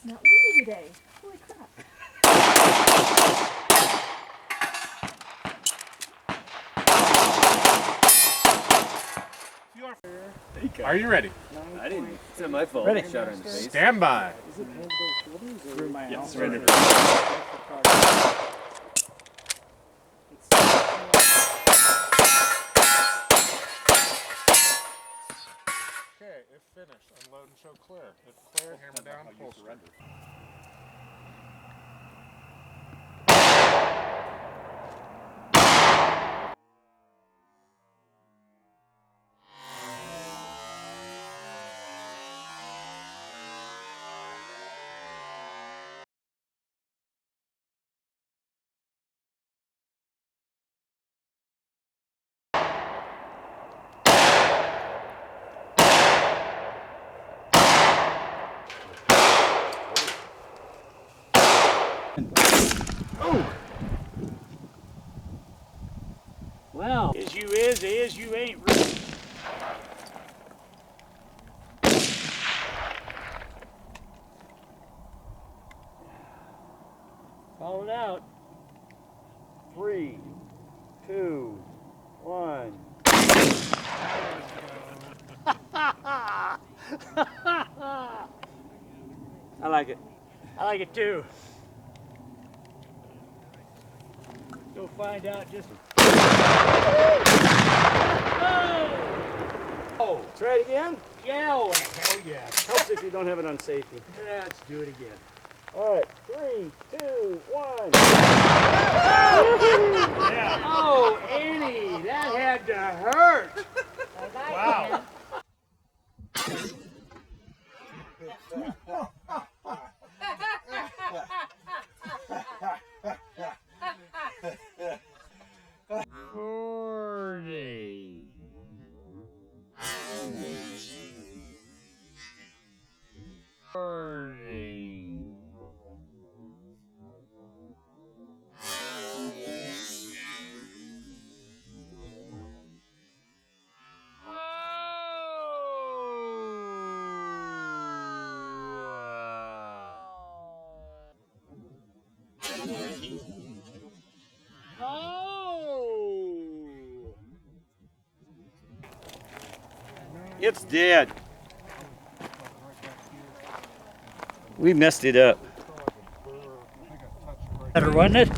It's not windy today. Holy crap. Are you ready? I didn't. It's not my fault. Ready. Shot her in the face. Stand by. Yeah, surrender. Okay, if finished, unload and show clear. If clear, hammer down, pull surrender. Oh! Well, is, you ain't. Call it out. 3, 2, 1. I like it. I like it too. Go find out just. Oh! Try it again? Yeah, oh yeah. Helps if you don't have it on safety. Yeah, let's do it again. All right, 3, 2, 1. Yeah. Oh, Annie, that had to hurt. Wow. It's dead. We messed it up. Better, wasn't it?